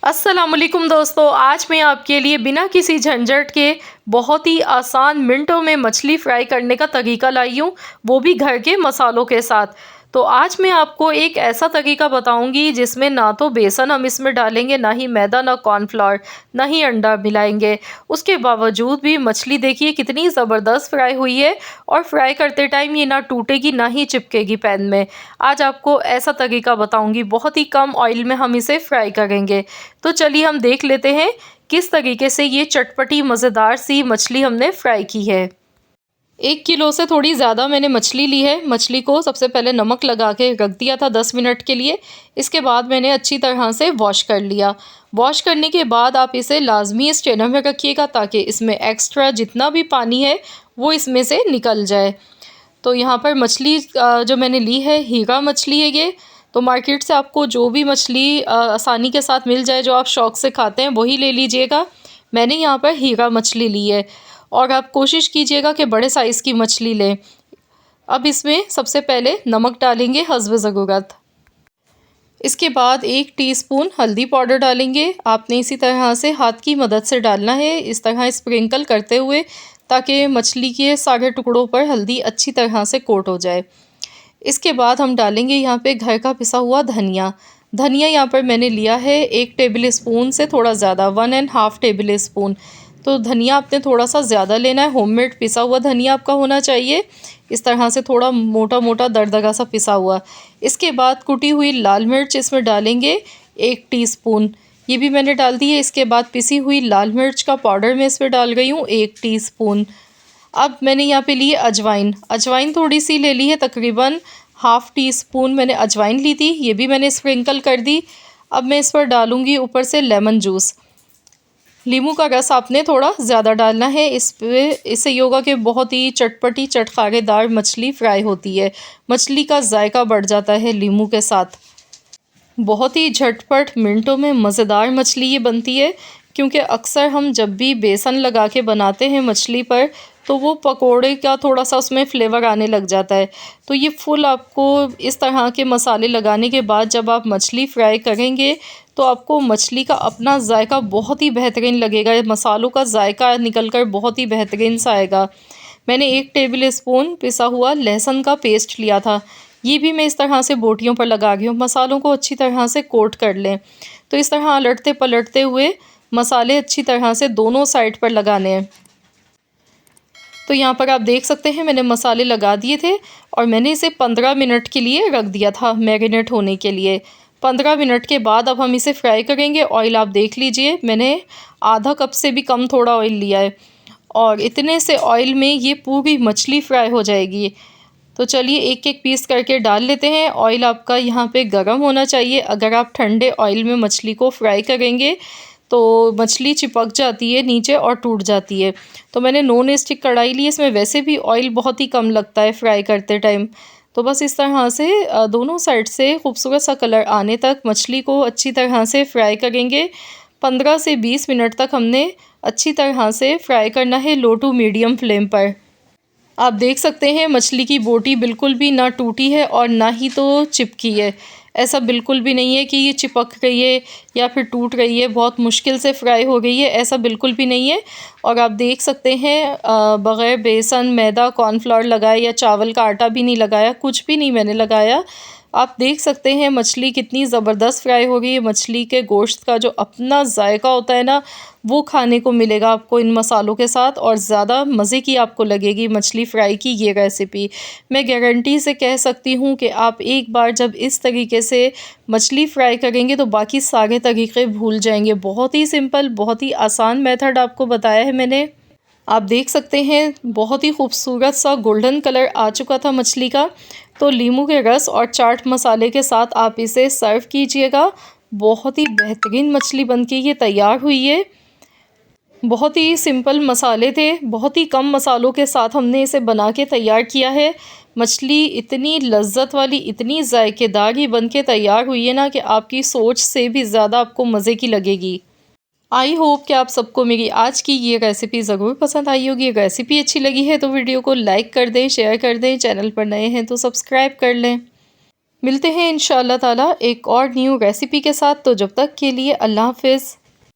अस्सलामुअलैकुम दोस्तों, आज मैं आपके लिए बिना किसी झंझट के बहुत ही आसान मिनटों में मछली फ्राई करने का तरीका लाई हूँ, वो भी घर के मसालों के साथ। तो आज मैं आपको एक ऐसा तरीका बताऊंगी जिसमें ना तो बेसन हम इसमें डालेंगे, ना ही मैदा, ना कॉर्नफ्लोर, ना ही अंडा मिलाएंगे। उसके बावजूद भी मछली देखिए कितनी ज़बरदस्त फ्राई हुई है और फ्राई करते टाइम ये ना टूटेगी ना ही चिपकेगी पैन में। आज आपको ऐसा तरीका बताऊंगी, बहुत ही कम ऑयल में हम इसे फ्राई करेंगे। तो चलिए हम देख लेते हैं किस तरीके से ये चटपटी मज़ेदार सी मछली हमने फ्राई की है। 1 किलो से थोड़ी ज़्यादा मैंने मछली ली है। मछली को सबसे पहले नमक लगा के रख दिया था 10 मिनट के लिए। इसके बाद मैंने अच्छी तरह से वॉश कर लिया। वॉश करने के बाद आप इसे लाजमी स्ट्रेनर में रखिएगा ताकि इसमें एक्स्ट्रा जितना भी पानी है वो इसमें से निकल जाए। तो यहाँ पर मछली जो मैंने ली है, हीरा मछली है ये। तो मार्केट से आपको जो भी मछली आसानी के साथ मिल जाए, जो आप शौक़ से खाते हैं, वही ले लीजिएगा। मैंने यहाँ पर हीरा मछली ली है और आप कोशिश कीजिएगा कि बड़े साइज़ की मछली लें। अब इसमें सबसे पहले नमक डालेंगे हस्ब ज़रूरत। इसके बाद 1 टीस्पून हल्दी पाउडर डालेंगे। आपने इसी तरह से हाथ की मदद से डालना है, इस तरह स्प्रिंकल करते हुए, ताकि मछली के सारे टुकड़ों पर हल्दी अच्छी तरह से कोट हो जाए। इसके बाद हम डालेंगे यहाँ पे घर का पिसा हुआ धनिया। धनिया यहाँ पर मैंने लिया है 1 टेबल स्पून से थोड़ा ज़्यादा, 1½ टेबल स्पून। तो धनिया आपने थोड़ा सा ज़्यादा लेना है, होममेड पिसा हुआ धनिया आपका होना चाहिए, इस तरह से थोड़ा मोटा मोटा दरदरा सा पिसा हुआ। इसके बाद कुटी हुई लाल मिर्च इसमें डालेंगे 1 टीस्पून, ये भी मैंने डाल दी है। इसके बाद पिसी हुई लाल मिर्च का पाउडर मैं इसमें डाल रही हूँ 1 टीस्पून। अब मैंने यहाँ पे ली अजवाइन। अजवाइन थोड़ी सी ले ली है, तकरीबन ½ टीस्पून मैंने अजवाइन ली थी, ये भी मैंने स्प्रिंकल कर दी। अब मैं इस पर डालूँगी ऊपर से लेमन जूस। नींबू का रस आपने थोड़ा ज़्यादा डालना है, इससे ये होगा कि बहुत ही चटपटी चटखारेदार मछली फ्राई होती है। मछली का जायका बढ़ जाता है नींबू के साथ। बहुत ही झटपट मिनटों में मज़ेदार मछली ये बनती है, क्योंकि अक्सर हम जब भी बेसन लगा के बनाते हैं मछली पर, तो वो पकोड़े का थोड़ा सा उसमें फ्लेवर आने लग जाता है। तो ये फुल आपको इस तरह के मसाले लगाने के बाद जब आप मछली फ्राई करेंगे तो आपको मछली का अपना जायका बहुत ही बेहतरीन लगेगा। मसालों का जायका निकल कर बहुत ही बेहतरीन सा आएगा। मैंने 1 टेबल स्पून पिसा हुआ लहसुन का पेस्ट लिया था, ये भी मैं इस तरह से बोटियों पर लगा रही हूँ। मसालों को अच्छी तरह से कोट कर लें। तो इस तरह अलटते पलटते हुए मसाले अच्छी तरह से दोनों साइड पर लगाने हैं। तो यहाँ पर आप देख सकते हैं मैंने मसाले लगा दिए थे और मैंने इसे 15 मिनट के लिए रख दिया था मैरिनेट होने के लिए। 15 मिनट के बाद अब हम इसे फ्राई करेंगे। ऑयल आप देख लीजिए, मैंने आधा कप से भी कम थोड़ा ऑयल लिया है और इतने से ऑयल में ये पूरी मछली फ्राई हो जाएगी। तो चलिए एक एक पीस करके डाल लेते हैं। ऑयल आपका यहाँ पे गर्म होना चाहिए। अगर आप ठंडे ऑयल में मछली को फ्राई करेंगे तो मछली चिपक जाती है नीचे और टूट जाती है। तो मैंने नॉन स्टिक कढ़ाई ली, इसमें वैसे भी ऑयल बहुत ही कम लगता है फ्राई करते टाइम। तो बस इस तरह से दोनों साइड से खूबसूरत सा कलर आने तक मछली को अच्छी तरह से फ्राई करेंगे। 15 से 20 मिनट तक हमने अच्छी तरह से फ्राई करना है, लो टू मीडियम फ्लेम पर। आप देख सकते हैं मछली की बोटी बिल्कुल भी ना टूटी है और ना ही तो चिपकी है। ऐसा बिल्कुल भी नहीं है कि ये चिपक रही है या फिर टूट रही है, बहुत मुश्किल से फ्राई हो गई है, ऐसा बिल्कुल भी नहीं है। और आप देख सकते हैं बग़ैर बेसन, मैदा, कॉर्नफ्लोर लगाए या चावल का आटा भी नहीं लगाया, कुछ भी नहीं मैंने लगाया। आप देख सकते हैं मछली कितनी ज़बरदस्त फ्राई हो गई है। मछली के गोश्त का जो अपना जायका होता है ना, वो खाने को मिलेगा आपको इन मसालों के साथ और ज़्यादा मज़े की आपको लगेगी मछली फ्राई की ये रेसिपी। मैं गारंटी से कह सकती हूँ कि आप एक बार जब इस तरीके से मछली फ्राई करेंगे तो बाकी सारे तरीके भूल जाएंगे। बहुत ही सिंपल, बहुत ही आसान मेथड आपको बताया है मैंने। आप देख सकते हैं बहुत ही खूबसूरत सा गोल्डन कलर आ चुका था मछली का। तो नींबू के रस और चाट मसाले के साथ आप इसे सर्व कीजिएगा। बहुत ही बेहतरीन मछली बनके ये तैयार हुई है। बहुत ही सिंपल मसाले थे, बहुत ही कम मसालों के साथ हमने इसे बना के तैयार किया है। मछली इतनी लज्जत वाली, इतनी जायकेदार ही बन के तैयार हुई है ना कि आपकी सोच से भी ज़्यादा आपको मज़े की लगेगी। आई होप कि आप सबको मेरी आज की ये रेसिपी ज़रूर पसंद आई होगी। रेसिपी अच्छी लगी है तो वीडियो को लाइक कर दें, शेयर कर दें। चैनल पर नए हैं तो सब्सक्राइब कर लें। मिलते हैं इंशाअल्लाह ताला एक और न्यू रेसिपी के साथ। तो जब तक के लिए अल्लाह हाफ़िज़।